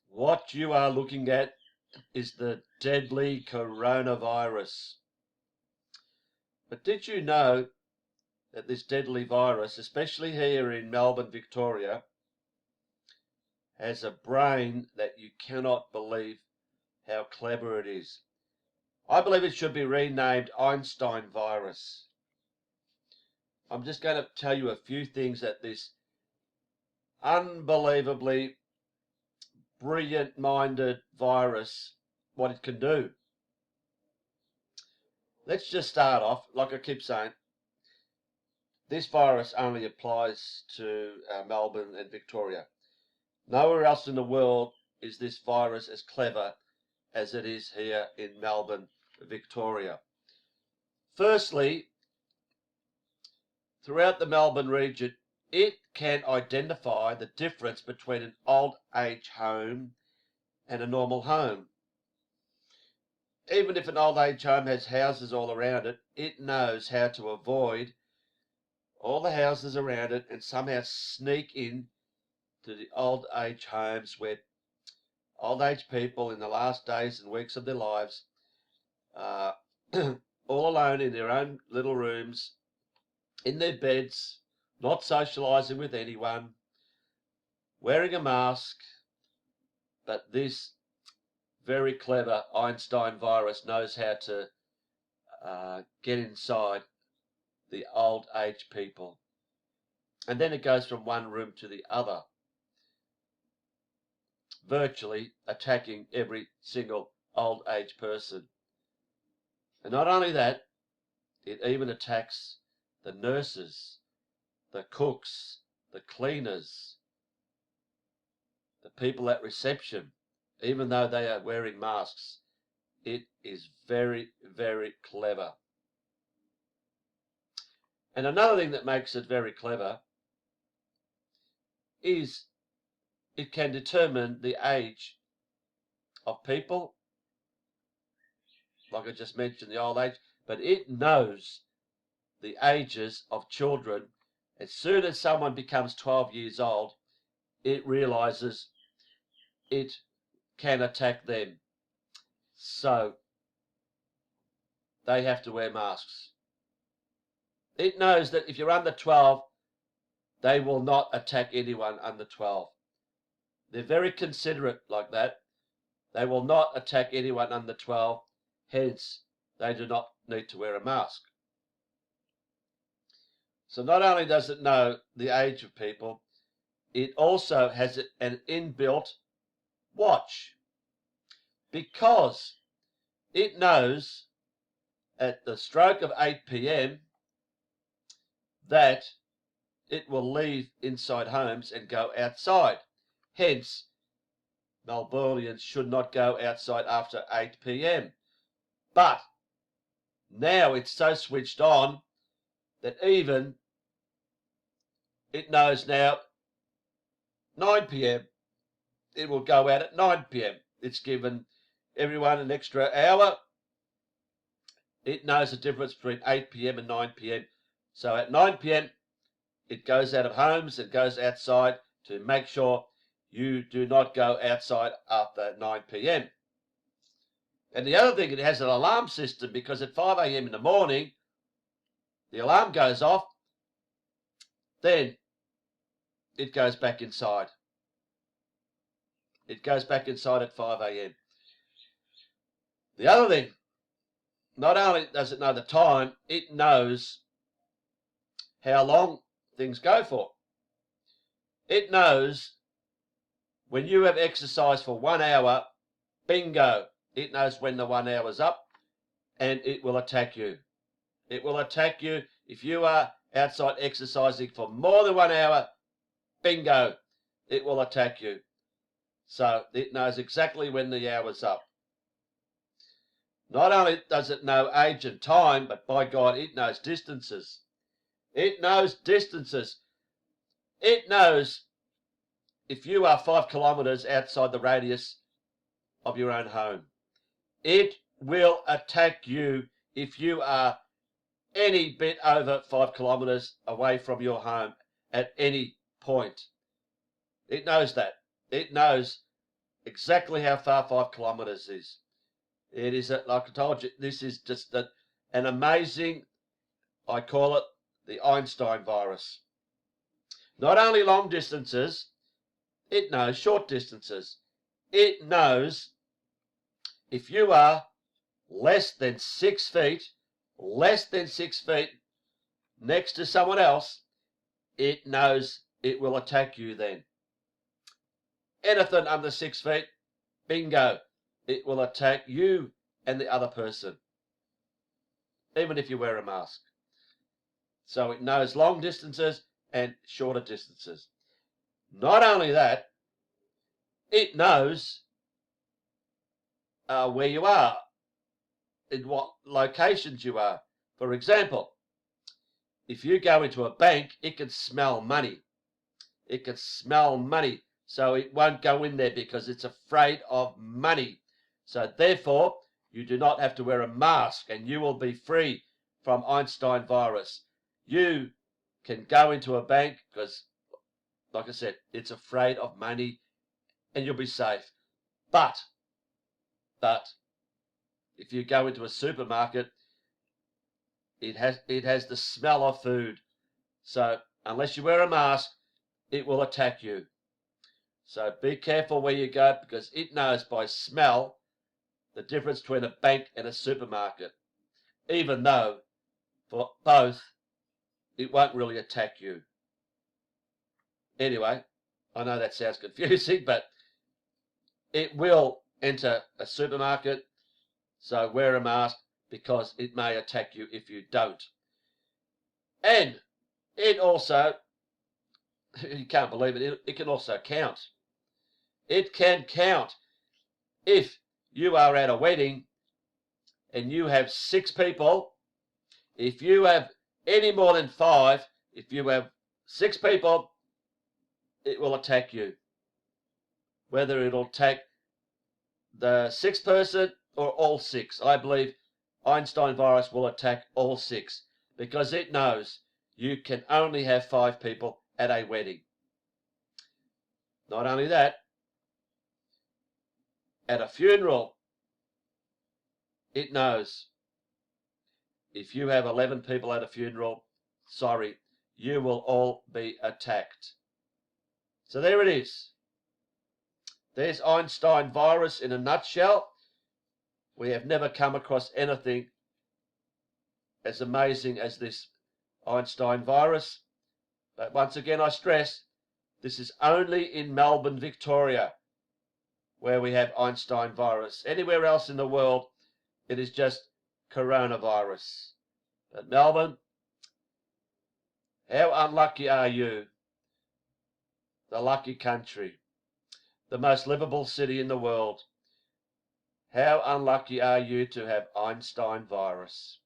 What you are looking at is the deadly coronavirus. But did you know that this deadly virus, especially here in Melbourne, Victoria, has a brain that you cannot believe how clever it is? I believe it should be renamed EinsteinVirus. I'm just going to tell you a few things that this unbelievably brilliant-minded virus, what it can do. Let's just start off, like I keep saying, this virus only applies to Melbourne and Victoria. Nowhere else in the world is this virus as clever as it is here in Melbourne, Victoria. Firstly, throughout the Melbourne region, it can identify the difference between an old age home and a normal home. Even if an old age home has houses all around it, it knows how to avoid all the houses around it and somehow sneak in to the old age homes where old age people in the last days and weeks of their lives are all alone in their own little rooms, in their beds, not socializing with anyone, wearing a mask. But this very clever Einstein virus knows how to get inside the old age people. And then it goes from one room to the other, virtually attacking every single old age person. And not only that, it even attacks the nurses, the cooks, the cleaners, the people at reception, even though they are wearing masks. It is very, very clever. And another thing that makes it very clever is it can determine the age of people, like I just mentioned, the old age, but it knows the ages of children. As soon as someone becomes 12 years old, it realizes it can attack them. So they have to wear masks. It knows that if you're under 12, they will not attack anyone under 12. They're very considerate like that. They will not attack anyone under 12. Hence, they do not need to wear a mask. So not only does it know the age of people, it also has an inbuilt watch, because it knows at the stroke of 8 p.m. that it will leave inside homes and go outside. Hence, Melbournians should not go outside after 8 p.m. But now it's so switched on that even it knows now 9 p.m. It will go out at 9 p.m. It's given everyone an extra hour. It knows the difference between 8 p.m. and 9 p.m. So at 9 p.m. it goes out of homes and goes outside to make sure you do not go outside after 9 p.m. And the other thing, it has an alarm system, because at 5 a.m. in the morning, the alarm goes off, then it goes back inside. It goes back inside at 5 a.m. The other thing, not only does it know the time, it knows how long things go for. It knows when you have exercised for 1 hour, bingo, it knows when the 1 hour's up, and it will attack you. It will attack you if you are outside exercising for more than 1 hour, bingo, it will attack you. So it knows exactly when the hour's up. Not only does it know age and time, but by God, it knows distances. It knows distances. It knows if you are 5 kilometres outside the radius of your own home. It will attack you if you are any bit over 5 kilometres away from your home at any point. It knows that. It knows exactly how far 5 kilometres is. It is, like I told you, this is just an amazing, I call it the Einstein virus. Not only long distances, it knows short distances. It knows if you are less than 6 feet, next to someone else, it knows it will attack you then. Anything under 6 feet, bingo, it will attack you and the other person, even if you wear a mask. So it knows long distances and shorter distances. Not only that, it knows where you are, in what locations you are. For example, if you go into a bank, it can smell money. It can smell money, so it won't go in there because it's afraid of money. So therefore, you do not have to wear a mask and you will be free from Einstein virus. You can go into a bank because, like I said, it's afraid of money and you'll be safe. But if you go into a supermarket, it has the smell of food. So unless you wear a mask, it will attack you. So be careful where you go because it knows by smell the difference between a bank and a supermarket. Even though for both, it won't really attack you. Anyway, I know that sounds confusing, but it will enter a supermarket, so wear a mask because it may attack you if you don't. And it also, you can't believe it, it can also count. It can count. If you are at a wedding and you have 6 people, if you have any more than 5, if you have 6 people, it will attack you. Whether it'll attack the 6th person or all 6. I believe Einstein virus will attack all 6 because it knows you can only have 5 people at a wedding. Not only that, at a funeral, it knows if you have 11 people at a funeral, sorry, you will all be attacked. So there it is. There's Einstein virus in a nutshell. We have never come across anything as amazing as this Einstein virus. But once again, I stress, this is only in Melbourne, Victoria, where we have Einstein virus. Anywhere else in the world, it is just coronavirus. But Melbourne, how unlucky are you? The lucky country, the most livable city in the world. How unlucky are you to have Einstein virus?